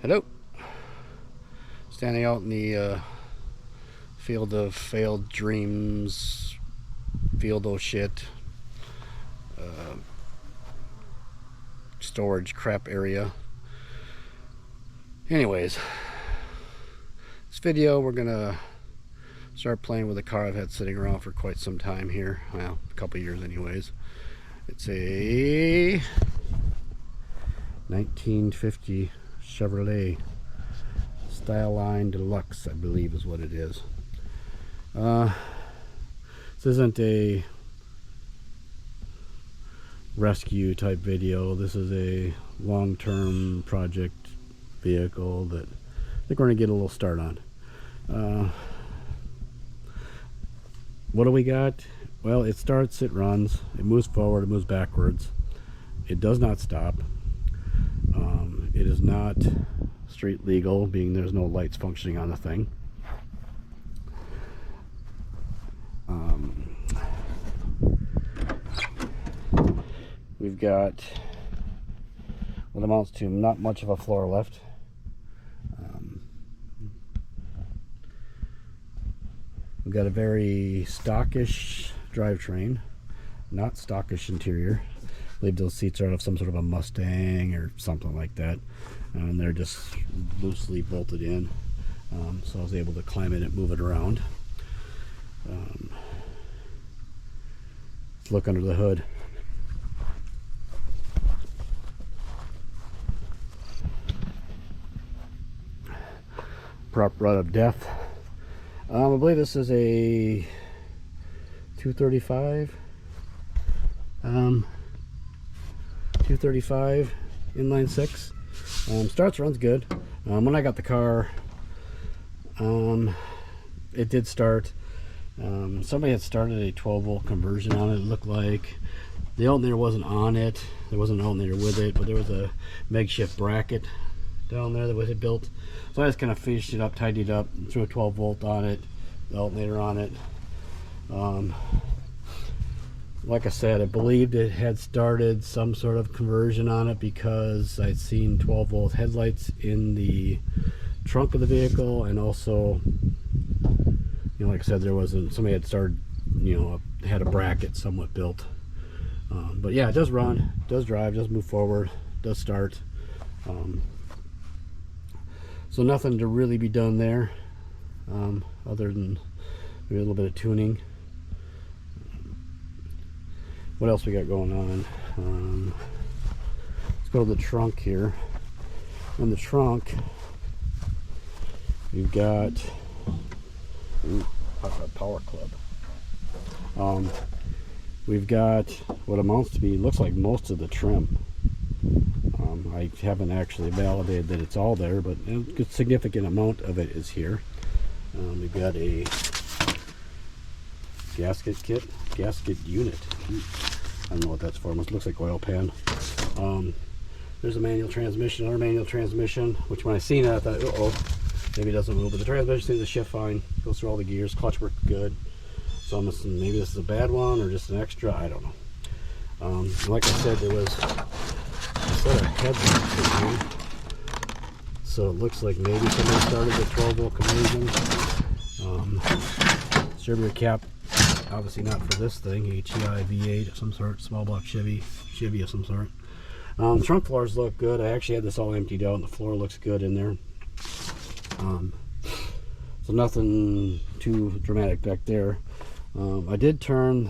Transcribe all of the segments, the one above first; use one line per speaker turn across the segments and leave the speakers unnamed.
Hello. Standing out in the field of failed dreams, field of shit, storage crap area. Anyways, this video we're gonna start playing with a car I've had sitting around for quite some time here. Well, a couple years anyways. It's a 1950 Chevrolet Deluxe, I believe is what it is. This isn't a rescue type video. This is a long-term project vehicle that I think we're going to get a little start on. What do we got? Well, it starts, it runs, it moves forward, it moves backwards. It does not stop. It is not street legal, being there's no lights functioning on the thing. We've got what amounts to not much of a floor left. We've got a very stockish drivetrain, not stockish interior. I believe those seats are out of some sort of a Mustang or something like that, and they're just loosely bolted in, so I was able to climb in and move it around. Let's look under the hood. Prop rut of death. I believe this is a 235 inline six. Starts, runs good. When I got the car, it did start. Somebody had started a 12-volt conversion on it. It looked like the alternator wasn't on it. There wasn't an alternator with it, but there was a makeshift bracket down there that was built. So I just kind of finished it up, tidied it up, threw a 12-volt on it, the alternator on it. Like I said, I believed it had started some sort of conversion on it because I'd seen 12-volt headlights in the trunk of the vehicle, and also, you know, like I said, there wasn't, somebody had started, you know, had a bracket somewhat built. But yeah, it does run, does drive, does move forward, does start. So nothing to really be done there, other than maybe a little bit of tuning. What else we got going on? Let's go to the trunk here. In the trunk, we've got power club. We've got what amounts to be, looks like most of the trim. I haven't actually validated that it's all there, but a significant amount of it is here. We've got a gasket unit. I don't know what that's for. It looks like oil pan. There's a manual transmission, another manual transmission, which when I seen it, I thought, uh-oh, maybe it doesn't move, but the transmission seems to shift fine, goes through all the gears, clutch works good. So I'm assuming maybe this is a bad one or just an extra, I don't know. Like I said, there was a set of headlights in here, so it looks like maybe somebody started the 12-volt conversion. Distributor cap, obviously not for this thing, HEI V8 of some sort, small block Chevy of some sort. Trunk floors look good. I actually had this all emptied out and the floor looks good in there. So nothing too dramatic back there. I did turn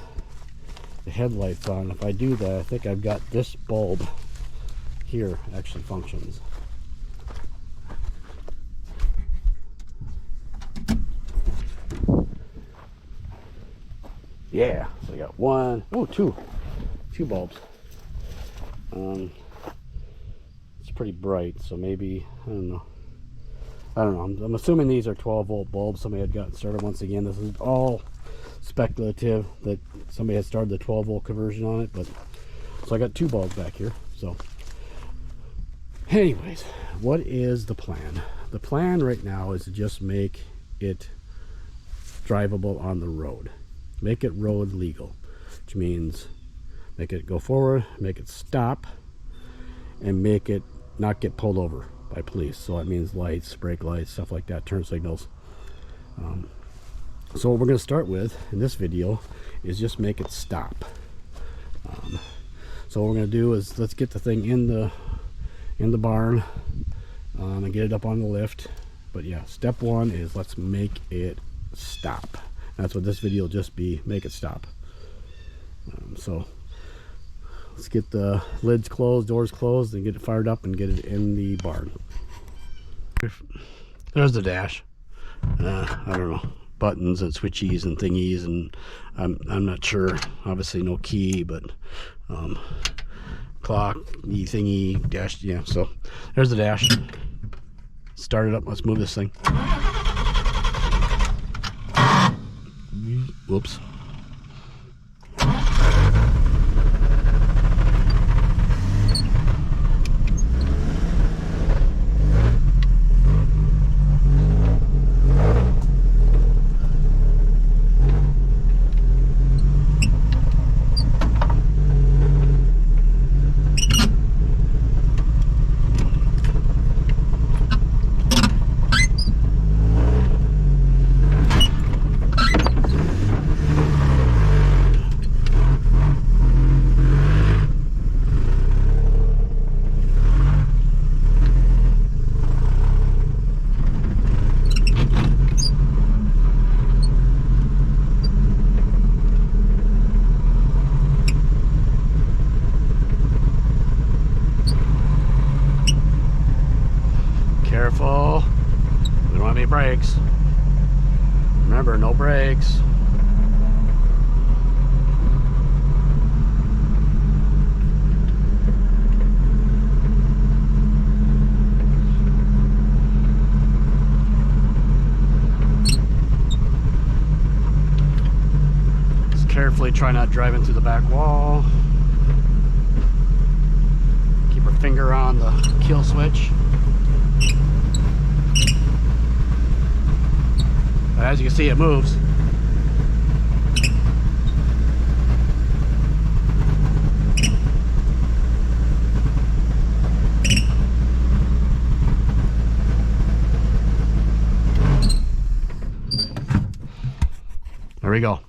the headlights on. If I do that, I think I've got this bulb here actually functions. Yeah, so I got two bulbs. It's pretty bright, so maybe, I don't know. I'm assuming these are 12-volt bulbs somebody had gotten started. Once again, this is all speculative that somebody had started the 12-volt conversion on it, but so I got two bulbs back here. So anyways, what is the plan? The plan right now is to just make it drivable on the road. Make it road legal, which means make it go forward, make it stop, and make it not get pulled over by police. So that means lights, brake lights, stuff like that, turn signals. So what we're going to start with in this video is just make it stop. So what we're going to do is let's get the thing in the barn and get it up on the lift. But yeah, step one is let's make it stop. That's what this video will just be, make it stop. So let's get the lids closed, doors closed, and get it fired up and get it in the barn. There's the dash. I don't know, buttons and switchies and thingies, and I'm not sure. Obviously no key, but clock, thingy, dash. Yeah, so there's the dash. Start it up. Let's move this thing. Whoops. Careful, we don't have any brakes. Remember, no brakes. Just carefully try not driving through the back wall. Keep our finger on the kill switch. As you can see, it moves. There we go. All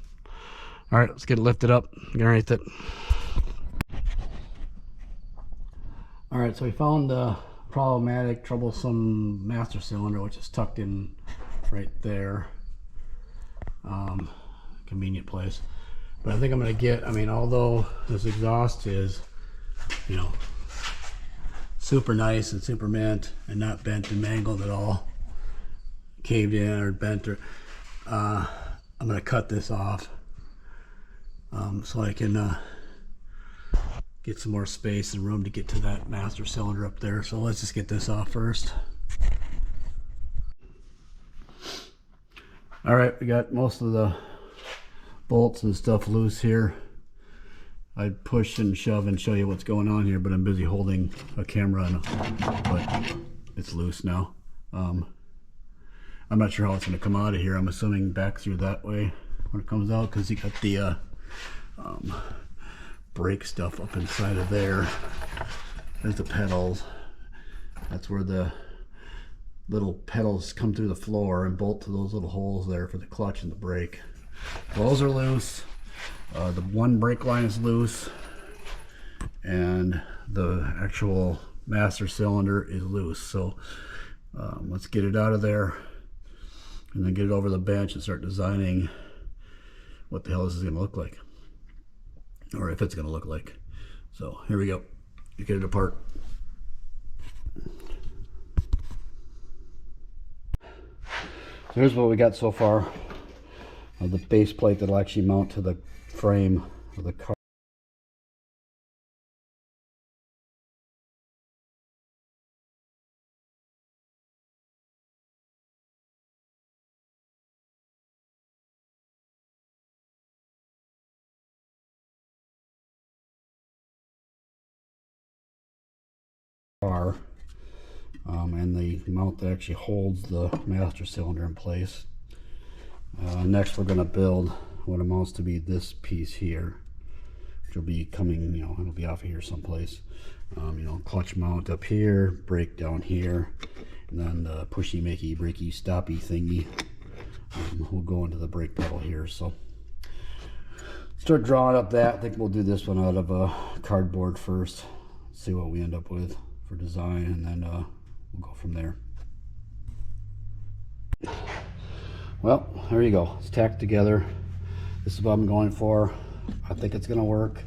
right, let's get it lifted up underneath it. All right, so we found the problematic, troublesome master cylinder, which is tucked in right there. Convenient place. But I think I'm going to get, although this exhaust is, super nice and super mint and not bent and mangled at all, caved in or bent, or I'm going to cut this off so I can get some more space and room to get to that master cylinder up there. So let's just get this off first. All right, we got most of the bolts and stuff loose here. I'd push and shove and show you what's going on here, but I'm busy holding a camera, but it's loose now. I'm not sure how it's going to come out of here. I'm assuming back through that way when it comes out, because you got the brake stuff up inside of there. There's the pedals. That's where the little pedals come through the floor and bolt to those little holes there for the clutch and the brake. Those are loose. The one brake line is loose, and the actual master cylinder is loose. So let's get it out of there and then get it over the bench and start designing what the hell this is going to look like, or if it's going to look like. So here we go. You get it apart. Here's what we got so far. The base plate that'll actually mount to the frame of the car. And the mount that actually holds the master cylinder in place. Next we're going to build what amounts to be this piece here, which will be coming, you know, it'll be off of here someplace. You know, clutch mount up here, brake down here, and then the pushy, makey, brakey, stoppy thingy will go into the brake pedal here. So start drawing up that. I think we'll do this one out of a cardboard first, see what we end up with for design, and then we'll go from there. Well, there you go. It's tacked together. This is what I'm going for. I think it's gonna work.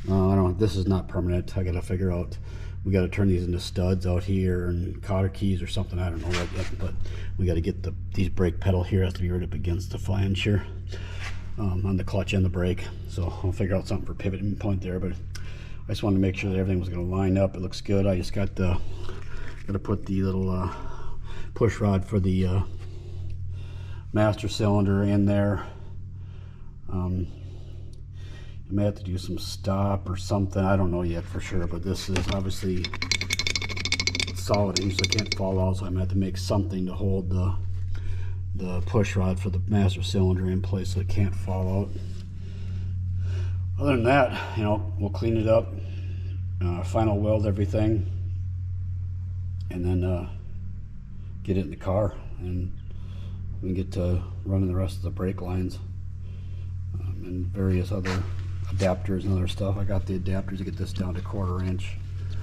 I don't know, this is not permanent. I gotta figure out, we gotta turn these into studs out here and cotter keys or something. I don't know what yet, but we gotta get these brake pedal here has to be right up against the flange here, on the clutch and the brake. So I'll figure out something for pivoting point there, but I just wanted to make sure that everything was gonna line up. It looks good. I just got gotta put the little push rod for the master cylinder in there. I may have to do some stop or something. I don't know yet for sure, but this is obviously solid. It usually can't fall out, so I'm gonna have to make something to hold the push rod for the master cylinder in place so it can't fall out. Other than that, you know, we'll clean it up, final weld everything, and then get it in the car, and we can get to running the rest of the brake lines and various other adapters and other stuff. I got the adapters to get this down to 1/4 inch.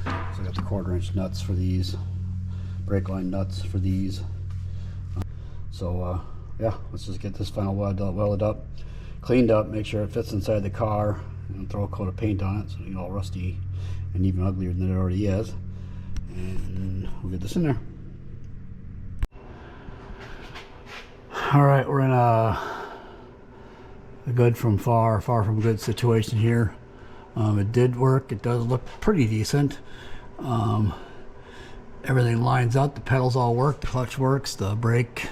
So I got the 1/4 inch nuts for these, brake line nuts for these. So yeah, let's just get this final welded up, cleaned up, make sure it fits inside the car, and throw a coat of paint on it so it's all rusty and even uglier than it already is. And we'll get this in there. All right, we're in a good from far from good situation here. It did work. It does look pretty decent. Everything lines up. The pedals all work. The clutch works. The brake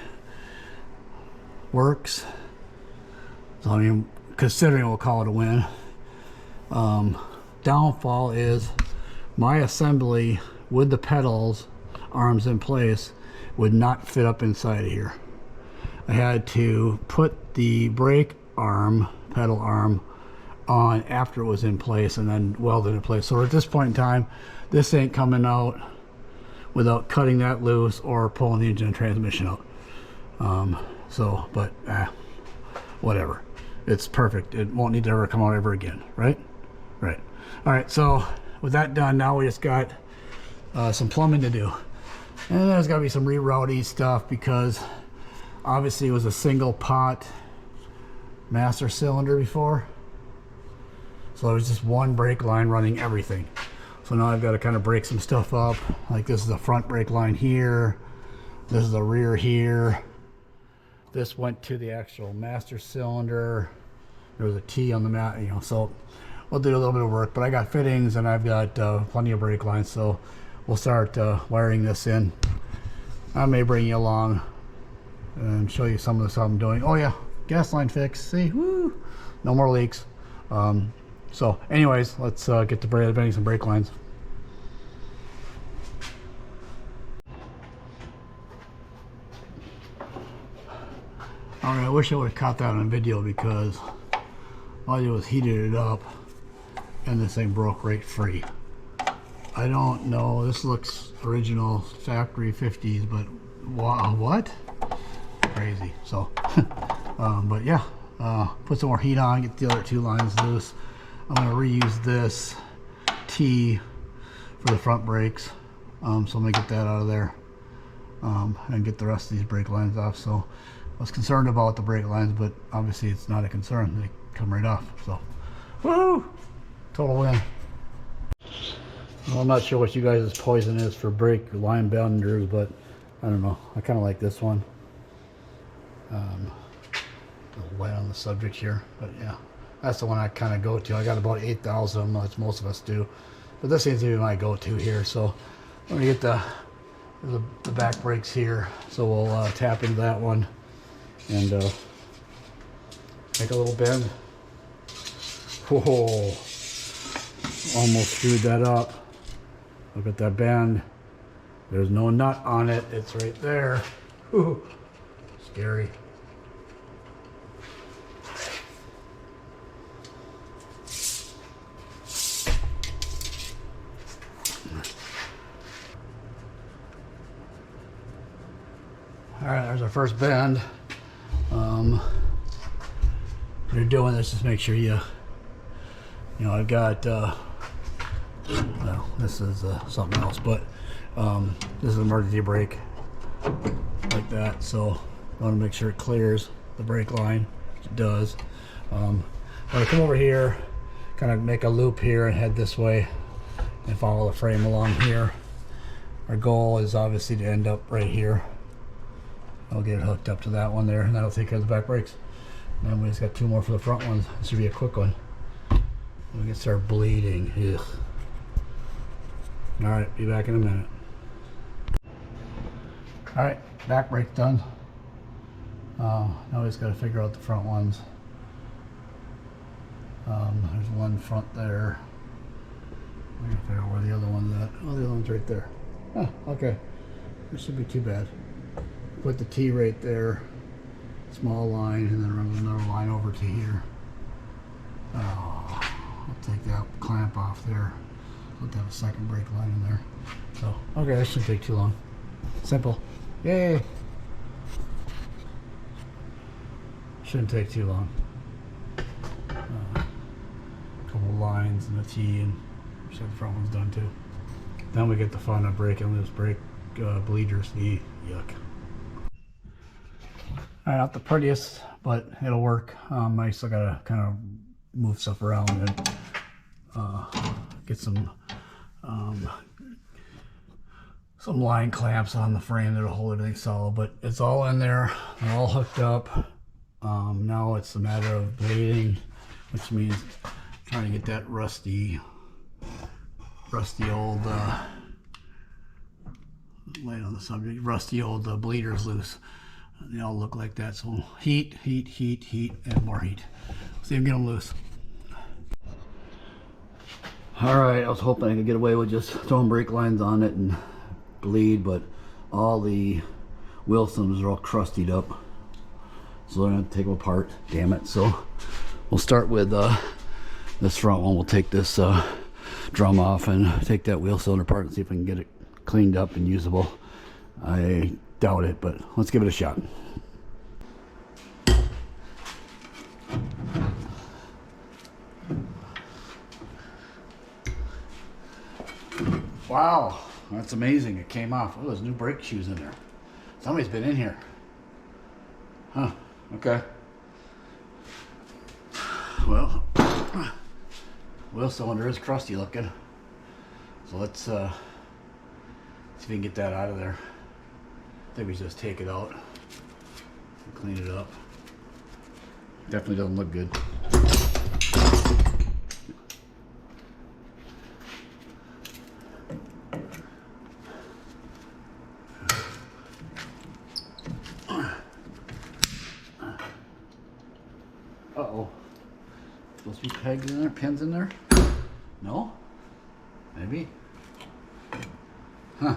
works. So I mean, considering, we'll call it a win. Downfall is my assembly with the pedals arms in place would not fit up inside of here. I had to put the brake arm, pedal arm, on after it was in place and then weld it in place. So at this point in time, this ain't coming out without cutting that loose or pulling the engine and transmission out. But whatever. It's perfect. It won't need to ever come out ever again, right? Right. All right, so with that done, now we just got some plumbing to do. And there's got to be some rerouting stuff because obviously it was a single pot master cylinder before. So it was just one brake line running everything. So now I've got to kind of break some stuff up. Like this is the front brake line here. This is the rear here. This went to the actual master cylinder. There was a T on the mat, you know, so we'll do a little bit of work, but I got fittings and I've got plenty of brake lines, so we'll start wiring this in. I may bring you along and show you some of the stuff I'm doing. Oh yeah, gas line fix. See, woo, no more leaks. So anyways, let's get to bending some brake lines. Alright, I wish I would have caught that on video because all I did was heated it up and this thing broke right free. I don't know, this looks original factory 50s, but wow, what? Crazy. So but yeah, put some more heat on, get the other two lines loose. I'm going to reuse this T for the front brakes, so I'm going to get that out of there and get the rest of these brake lines off. So I was concerned about the brake lines, but obviously it's not a concern. They come right off. So woo, total win. Well, I'm not sure what you guys' poison is for brake line benders, but I don't know. I kind of like this one. A little light on the subject here, but yeah, that's the one I kind of go to. I got about 8,000 of them, as most of us do, but this seems to be my go-to here. So I'm gonna get the back brakes here, so we'll tap into that one and make a little bend. Whoa, almost screwed that up. Look at that bend. There's no nut on it. It's right there. Whew. Scary. our first bend. When you're doing this, just make sure you know, I've got, well, this is something else, but this is an emergency brake, like that. So I want to make sure it clears the brake line, which it does. When I come over here, kind of make a loop here and head this way and follow the frame along here. Our goal is obviously to end up right here. I'll get it hooked up to that one there, and that'll take care of the back brakes. And then we just got 2 more for the front ones. This should be a quick one. We can start bleeding. Ugh. All right, be back in a minute. All right, back brake done. Now we just got to figure out the front ones. There's one front there. I gotta figure out where the other one's at. Oh, the other one's right there. Oh, okay. This should be too bad. Put the T right there. Small line, and then run another line over to here. Oh, I'll take that clamp off there. I'll have a second brake line in there. So, okay, that shouldn't take too long. Simple. Yay! Shouldn't take too long. Couple lines and a T, and so the front one's done too. Then we get the fun of breaking loose brake bleeders. Yuck. Alright, not the prettiest, but it'll work. I still gotta kind of move stuff around and get some line clamps on the frame that'll hold everything solid. But it's all in there, they're all hooked up. Now it's a matter of bleeding, which means trying to get that rusty old light on the subject, rusty old bleeders loose. They all look like that, so heat, and more heat. See if we can get them loose. Alright, I was hoping I could get away with just throwing brake lines on it and bleed, but all the wheel cylinders are all crustied up. So they're going to take them apart, damn it. So we'll start with this front one. We'll take this drum off and take that wheel cylinder apart and see if we can get it cleaned up and usable. I doubt it, but let's give it a shot. Wow, that's amazing. It came off. Oh, there's new brake shoes in there. Somebody's been in here. Huh, okay. Well, wheel cylinder is crusty looking. So let's see if we can get that out of there. I think we just take it out and clean it up. Definitely doesn't look good. Uh-oh. Supposed to be pegs in there, pins in there? No? Maybe? Huh.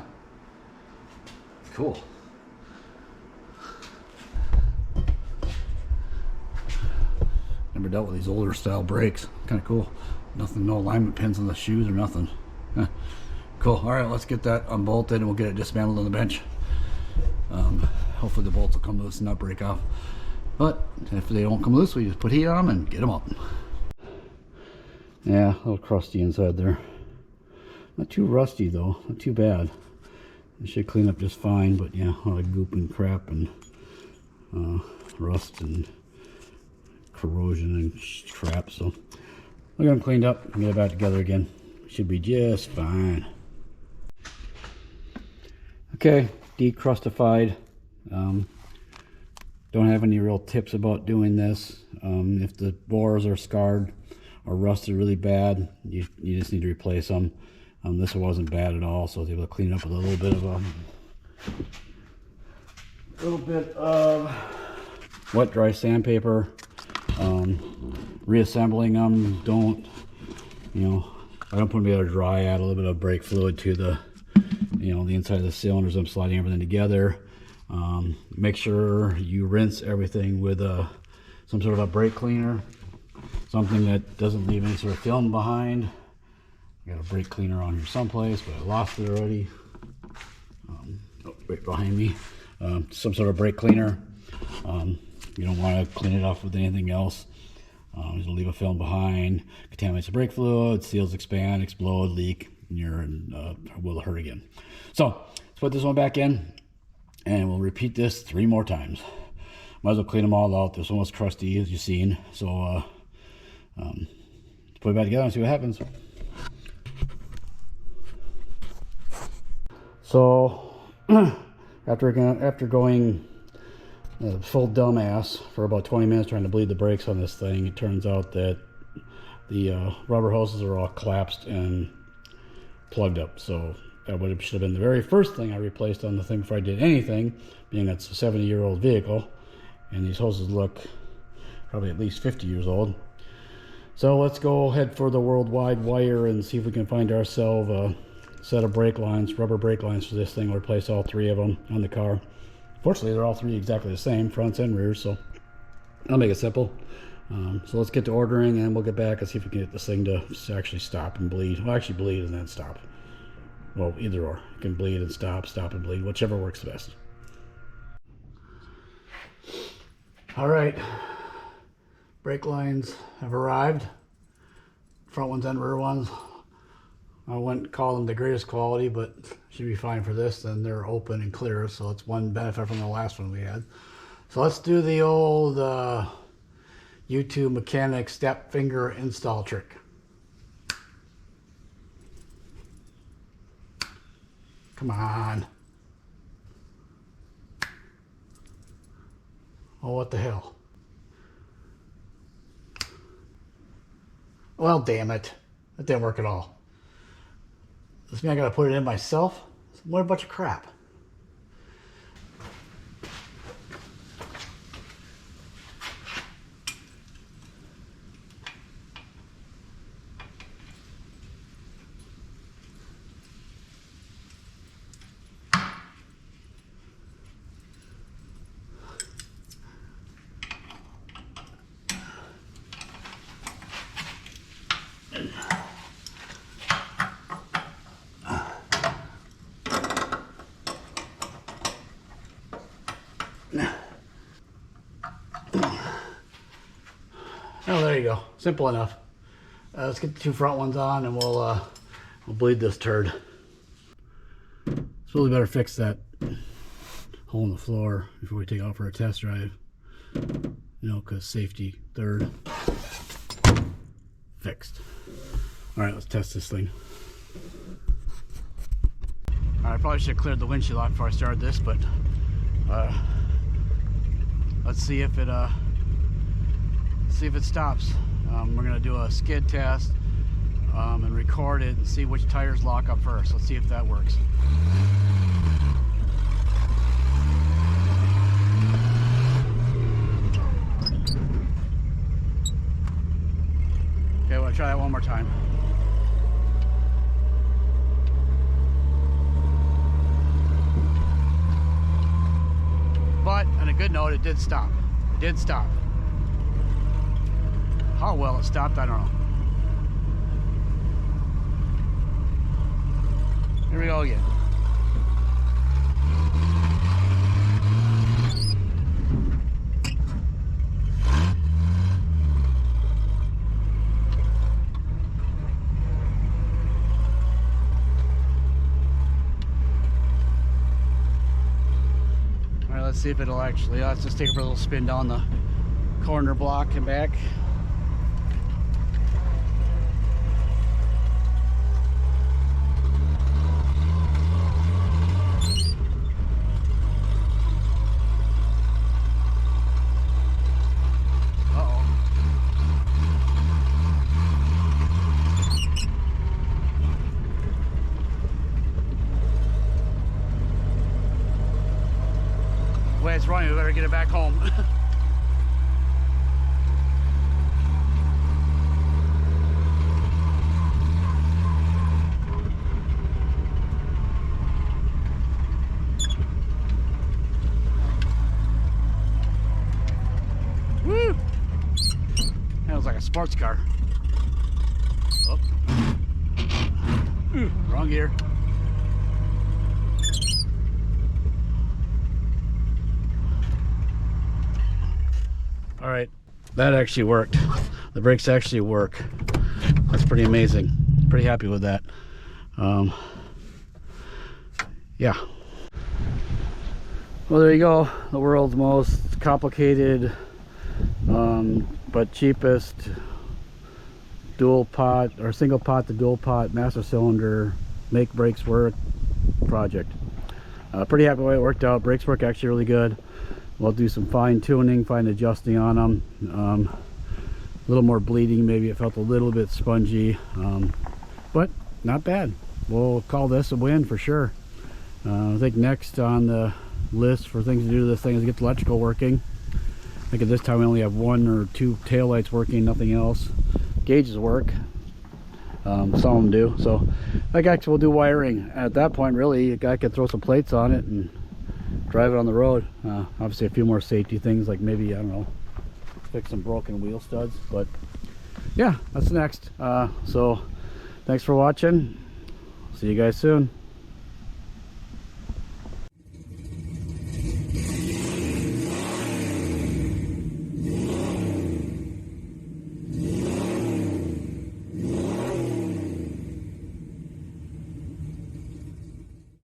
Cool. Never dealt with these older style brakes. Kind of cool. Nothing, no alignment pins on the shoes or nothing. Huh. Cool. All right, let's get that unbolted and we'll get it dismantled on the bench. Hopefully the bolts will come loose and not break off. But if they don't come loose, we just put heat on them and get them up. Yeah, a little crusty inside there. Not too rusty though, not too bad. It should clean up just fine, but yeah, a lot of goop and crap and rust and corrosion and crap. So we'll get them cleaned up and get it back together again. Should be just fine. Okay, decrustified. Don't have any real tips about doing this. If the bores are scarred or rusted really bad, you just need to replace them. This one wasn't bad at all, so I was able to clean it up with a little bit of wet dry sandpaper. Reassembling them, I don't put them together dry. Add a little bit of brake fluid to the inside of the cylinders. I'm sliding everything together. Make sure you rinse everything with some sort of a brake cleaner, something that doesn't leave any sort of film behind. I got a brake cleaner on here someplace, but I lost it already. Right behind me. some sort of brake cleaner. You don't want to clean it off with anything else. It'll leave a film behind, contaminates the brake fluid, seals expand, explode, leak, and you're will hurt again. So let's put this one back in, and we'll repeat this 3 more times. Might as well clean them all out. This one was crusty, as you've seen. So let's put it back together and see what happens. So after going full dumbass for about 20 minutes trying to bleed the brakes on this thing, it turns out that the rubber hoses are all collapsed and plugged up. So that should have been the very first thing I replaced on the thing before I did anything, being it's a 70-year-old vehicle, and these hoses look probably at least 50 years old. So let's go ahead for the worldwide wire and see if we can find ourselves a set of brake lines, rubber brake lines for this thing. We'll replace all 3 of them on the car. Fortunately, they're all 3 exactly the same, fronts and rears, so I'll make it simple. So let's get to ordering, and we'll get back and see if we can get this thing to actually stop and bleed. Well, actually bleed and then stop. Well, either or. You can bleed and stop, stop and bleed, whichever works best. All right, brake lines have arrived. Front ones and rear ones. I wouldn't call them the greatest quality, but should be fine for this. Then they're open and clear, so it's one benefit from the last one we had. So let's do the old YouTube mechanic step finger install trick. Come on. Oh, what the hell? Well, damn it. That didn't work at all. Does this mean I gotta put it in myself? What a bunch of crap. Oh, there you go. Simple enough. Let's get the 2 front ones on, and we'll bleed this turd. So we better fix that hole in the floor before we take it out for a test drive. You know, because safety third. Fixed. All right, let's test this thing. All right, I probably should have cleared the windshield off before I started this, but let's see if it stops. We're gonna do a skid test and record it and see which tires lock up first. Let's see if that works. Okay, I want to try that one more time. But on a good note, it did stop. It did stop. How well it stopped, I don't know. Here we go again. All right, let's see if it'll actually, let's just take a little spin down the corner block and back. The way it's running, we better get it back home. Woo! That was like a sports car. Oh. Wrong gear. All right, that actually worked. The brakes actually work. That's pretty amazing. Pretty happy with that. Yeah. Well, there you go. The world's most complicated but cheapest dual pot or single pot to dual pot master cylinder make brakes work project. Pretty happy with the way it worked out. Brakes work actually really good. We'll do some fine tuning, fine adjusting on them. A little more bleeding, maybe it felt a little bit spongy, but not bad. We'll call this a win for sure. I think next on the list for things to do to this thing is get the electrical working. I think at this time we only have 1 or 2 taillights working, nothing else. Gauges work, some of them do. So I guess we'll do wiring. At that point, really, a guy could throw some plates on it and drive it on the road. Obviously a few more safety things, like maybe, I don't know, fix some broken wheel studs. But yeah, that's next. So thanks for watching. See you guys soon.